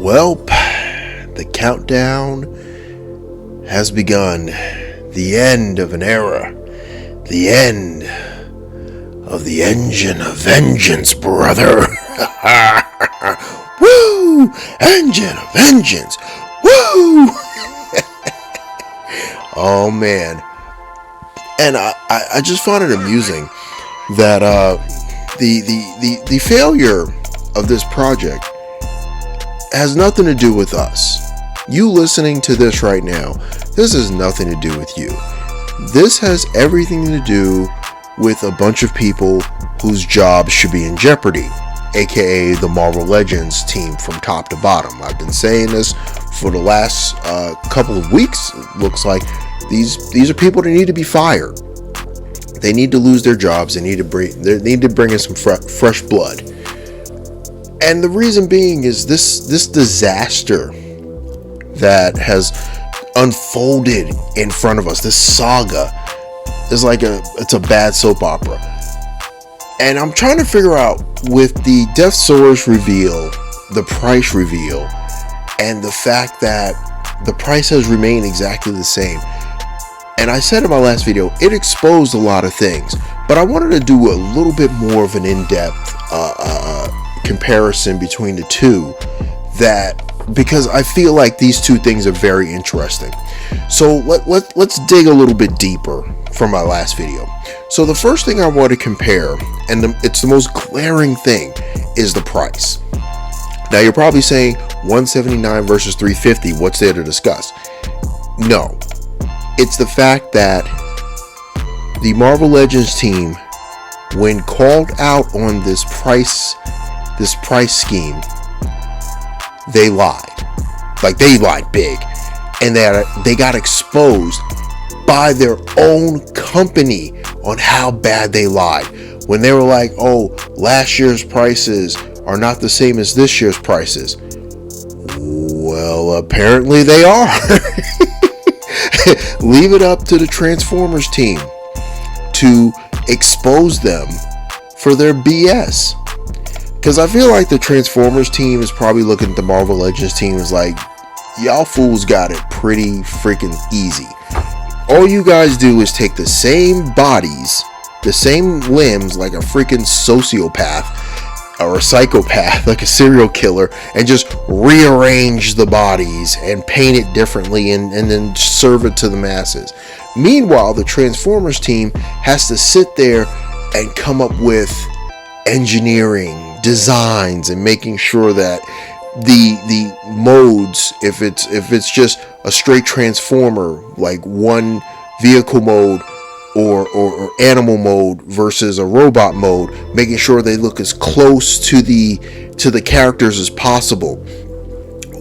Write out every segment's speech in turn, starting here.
Welp, the countdown has begun. The end of an era. The end of the engine of vengeance, brother. Woo! Engine of vengeance. Woo! Oh, man. And I just found it amusing that the failure of this project has nothing to do with us. You listening to this right now, this has nothing to do with you. This has everything to do with a bunch of people whose jobs should be in jeopardy, aka the Marvel Legends team from top to bottom. I've been saying this for the last couple of weeks. It looks like these are people that need to be fired. They need to lose their jobs. They need to bring in some fresh blood. And the reason being is this disaster that has unfolded in front of us. This saga is like it's a bad soap opera. And I'm trying to figure out with the Deathsarus reveal, the price reveal, and the fact that the price has remained exactly the same. And I said in my last video, it exposed a lot of things, but I wanted to do a little bit more of an in-depth comparison between the two, because I feel like these two things are very interesting. So let's dig a little bit deeper from my last video. So the first thing I want to compare, and it's the most glaring thing, is the price. Now you're probably saying $179 versus $350. What's there to discuss? No, it's the fact that the Marvel Legends team, when called out on this price scheme, they lied. Like, they lied big, and they got exposed by their own company on how bad they lied. When they were like, oh, last year's prices are not the same as this year's prices. Well, apparently they are. Leave it up to the Transformers team to expose them for their BS. Because I feel like the Transformers team is probably looking at the Marvel Legends team as like, y'all fools got it pretty freaking easy. All you guys do is take the same bodies, the same limbs, like a freaking sociopath or a psychopath, like a serial killer, and just rearrange the bodies and paint it differently and then serve it to the masses. Meanwhile, the Transformers team has to sit there and come up with engineering, designs, and making sure that the modes, if it's just a straight transformer, like one vehicle mode or animal mode versus a robot mode, making sure they look as close to the characters as possible.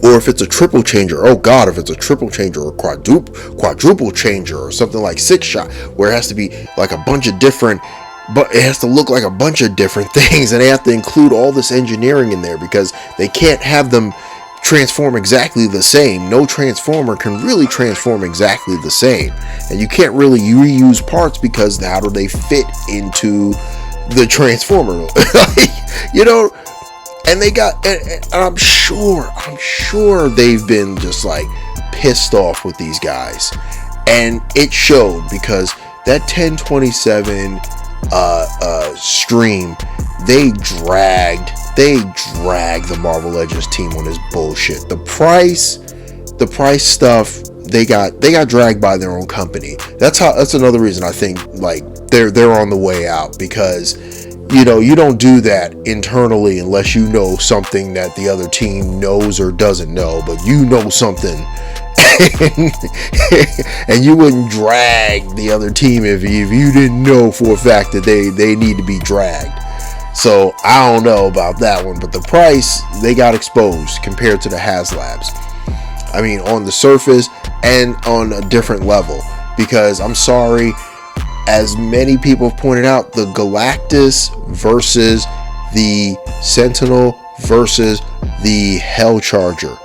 Or if it's a triple changer, oh god, if it's a triple changer or quadruple changer or something like Six Shot, where it has to be like a bunch of different, but it has to look like a bunch of different things, and they have to include all this engineering in there because they can't have them transform exactly the same. No transformer can really transform exactly the same, and you can't really reuse parts because how do they fit into the transformer? You know, and they got, and I'm sure they've been just like pissed off with these guys, and it showed because that 1027 stream, they dragged the Marvel Legends team on this bullshit. The price stuff, they got dragged by their own company. That's another reason I think like they're on the way out, because you don't do that internally unless you know something that the other team knows or doesn't know, but you know something. And you wouldn't drag the other team if you didn't know for a fact that they need to be dragged. So I don't know about that one, but the price, they got exposed compared to the Haslabs. I mean, on the surface and on a different level, because I'm sorry, as many people have pointed out, the Galactus versus the Sentinel versus the Hellcharger.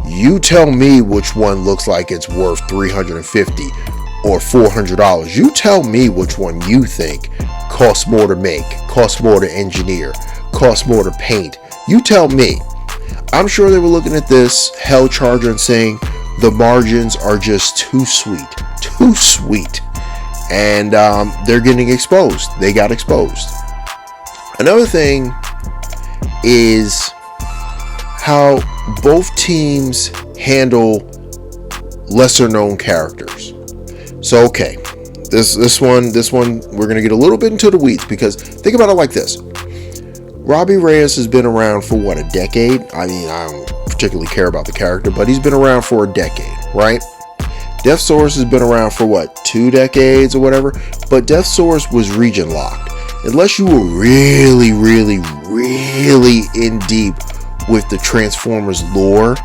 You tell me which one looks like it's worth $350 or $400. You tell me which one you think costs more to make, costs more to engineer, costs more to paint. You tell me. I'm sure they were looking at this Hell Charger and saying the margins are just too sweet. Too sweet. And they're getting exposed. They got exposed. Another thing is how both teams handle lesser known characters. So okay, this one we're gonna get a little bit into the weeds, because think about it like this. Robbie Reyes has been around for what, a decade? I mean, I don't particularly care about the character, but he's been around for a decade, right? Deathsarus has been around for what, 2 decades or whatever, but Deathsarus was region locked. Unless you were really, really, really in deep with the Transformers lore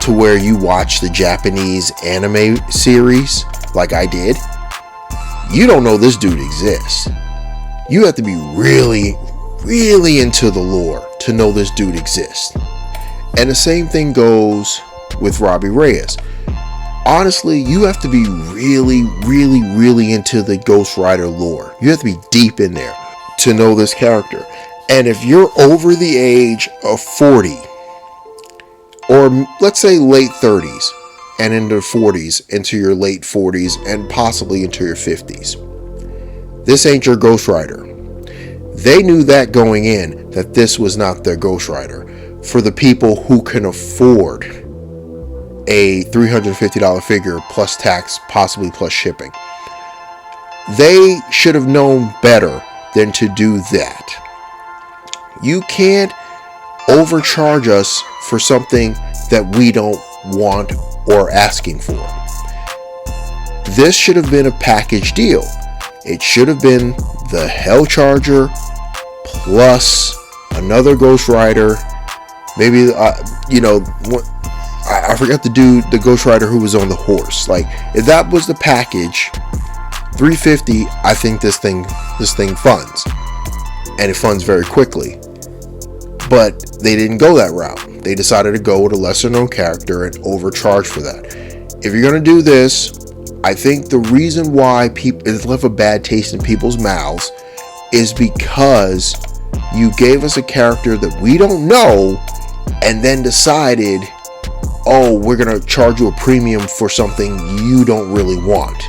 to where you watch the Japanese anime series like I did, you don't know this dude exists. You have to be really, really into the lore to know this dude exists. And the same thing goes with Robbie Reyes. Honestly, you have to be really, really, really into the Ghost Rider lore. You have to be deep in there to know this character. And if you're over the age of 40, or let's say late 30s and into 40s, into your late 40s and possibly into your 50s, this ain't your Ghost Rider. They knew that going in, that this was not their Ghost Rider. For the people who can afford a $350 figure plus tax, possibly plus shipping, they should have known better than to do that. You can't overcharge us for something that we don't want or asking for. This should have been a package deal. It should have been the Hell Charger plus another Ghost Rider. Maybe I forgot the dude, the Ghost Rider who was on the horse. Like, if that was the package, $350, I think this thing funds, and it funds very quickly. But they didn't go that route. They decided to go with a lesser known character and overcharge for that. If you're gonna do this, I think the reason why it left a bad taste in people's mouths is because you gave us a character that we don't know and then decided, oh, we're gonna charge you a premium for something you don't really want.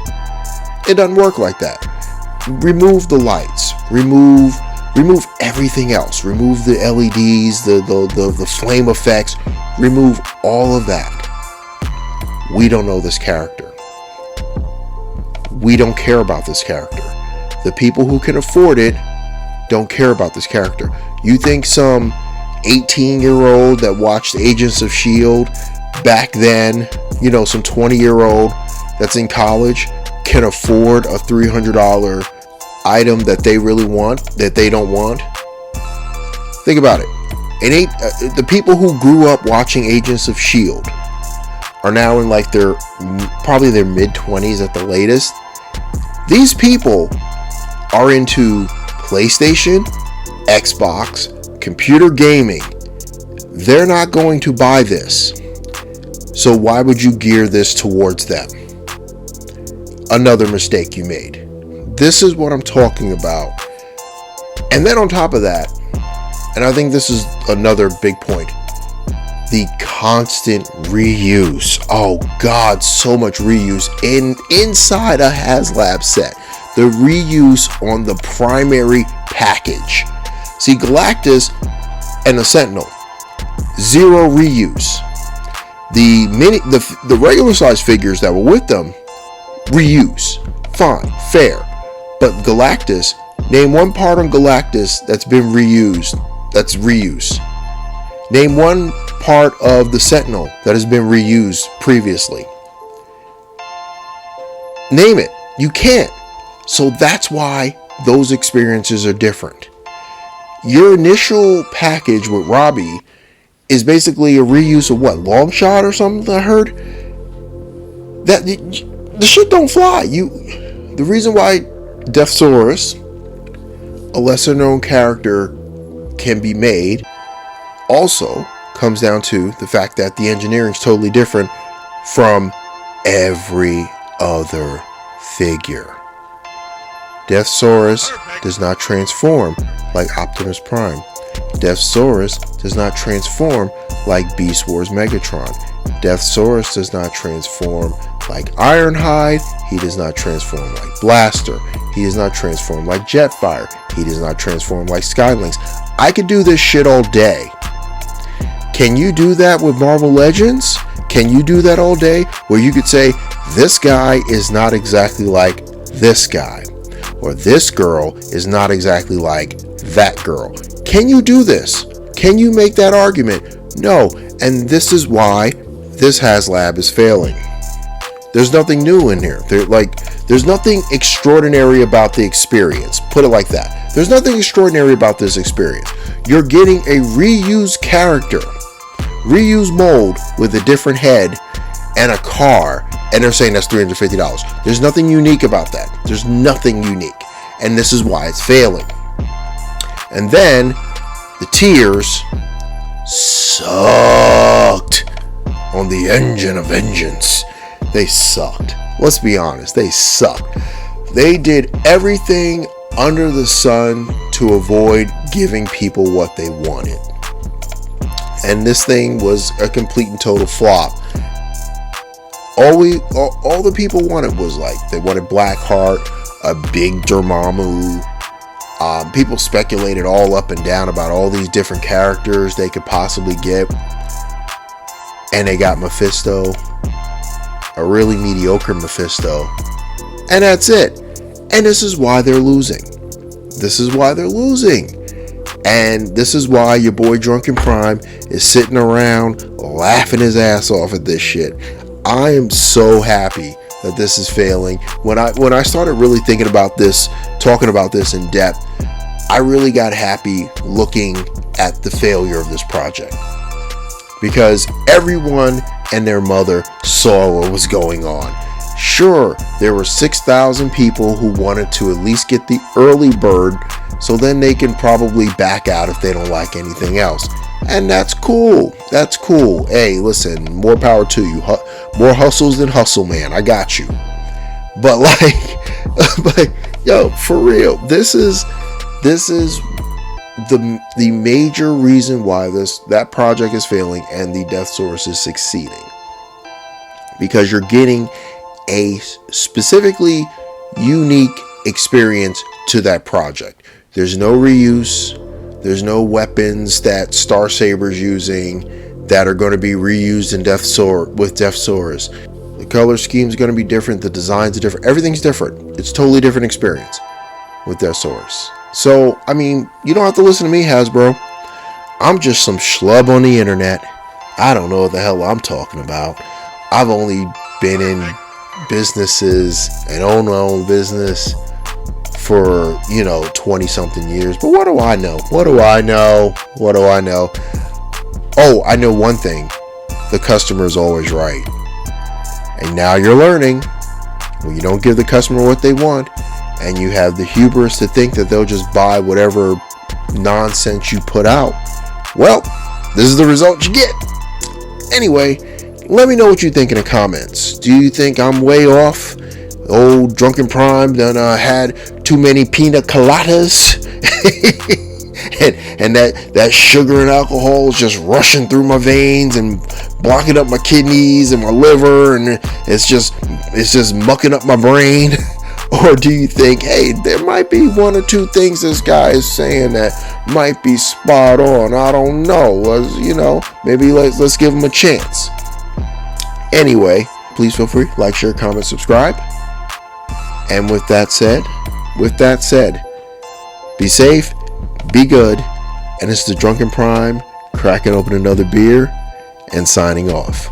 It doesn't work like that. Remove the lights, remove everything else, remove the LEDs, the flame effects, remove all of that. We don't know this character. We don't care about this character. The people who can afford it don't care about this character. You think some 18-year-old that watched Agents of S.H.I.E.L.D. back then, some 20-year-old that's in college can afford a $300 item that they really want, that they don't want? Think about it. The people who grew up watching Agents of S.H.I.E.L.D. are now in like probably their mid-20s at the latest. These people are into PlayStation, Xbox, computer gaming. They're not going to buy this. So why would you gear this towards them? Another mistake you made. This is what I'm talking about. And then on top of that, and I think this is another big point, the constant reuse. Oh God, so much reuse inside a Haslab set. The reuse on the primary package. See, Galactus and the Sentinel, zero reuse. The regular size figures that were with them, reuse. Fine, fair. But Galactus, name one part on Galactus that's been reused. That's reuse. Name one part of the Sentinel that has been reused previously. Name it. You can't. So that's why those experiences are different. Your initial package with Robbie is basically a reuse of what? Long Shot or something I heard? That the shit don't fly. The reason why Deathsarus, a lesser known character, can be made also comes down to the fact that the engineering is totally different from every other figure. Deathsarus does not transform like Optimus Prime. Deathsarus does not transform like Beast Wars Megatron. Deathsarus does not transform like Ironhide. He does not transform like Blaster. He does not transform like Jetfire. He does not transform like Skylynx. I could do this shit all day. Can you do that with Marvel Legends? Can you do that all day? Where you could say, this guy is not exactly like this guy. Or this girl is not exactly like that girl. Can you do this? Can you make that argument? No. And this is why this Haslab is failing. There's nothing new in here. There's nothing extraordinary about the experience. Put it like that. There's nothing extraordinary about this experience. You're getting a reused character, reused mold with a different head and a car, and they're saying that's $350. There's nothing unique about that. There's nothing unique. And this is why it's failing. And then the tiers sucked on the Engine of Vengeance. They sucked. Let's be honest, they sucked. They did everything under the sun to avoid giving people what they wanted. And this thing was a complete and total flop. All the people wanted was they wanted Blackheart, a big Dormammu. People speculated all up and down about all these different characters they could possibly get. And they got Mephisto, a really mediocre Mephisto. And that's it. And this is why they're losing. This is why they're losing. And this is why your boy Drunken Prime is sitting around laughing his ass off at this shit. I am so happy that this is failing. When I started really thinking about this, talking about this in depth, I really got happy looking at the failure of this project. Because everyone and their mother saw what was going on. Sure, there were 6,000 people who wanted to at least get the early bird, so then they can probably back out if they don't like anything else. And that's cool. That's cool. Hey, listen, more power to you. More hustles than hustle, man. I got you. But yo, for real, this is the major reason why that project is failing and the Deathsarus is succeeding. Because you're getting a specifically unique experience to that project. There's no reuse. There's no weapons that Starsaber's using that are going to be reused in Deathsarus. The color scheme is going to be different. The designs are different. Everything's different. It's a totally different experience with Deathsarus. So, I mean, you don't have to listen to me, Hasbro. I'm just some schlub on the internet. I don't know what the hell I'm talking about. I've only been in businesses and own my own business for 20 something years, but what do I know? Oh, I know one thing: the customer is always right. And now you're learning, when you don't give the customer what they want and you have the hubris to think that they'll just buy whatever nonsense you put out, well, this is the result you get. Anyway, let me know what you think in the comments. Do you think I'm way off? Old Drunken Prime done had too many pina coladas and that sugar and alcohol is just rushing through my veins and blocking up my kidneys and my liver, and it's just mucking up my brain? Or do you think, hey, there might be one or two things this guy is saying that might be spot on? I don't know. Maybe let's give him a chance. Anyway, please feel free, like, share, comment, subscribe. And with that said, be safe, be good, and it's the Drunken Prime cracking open another beer and signing off.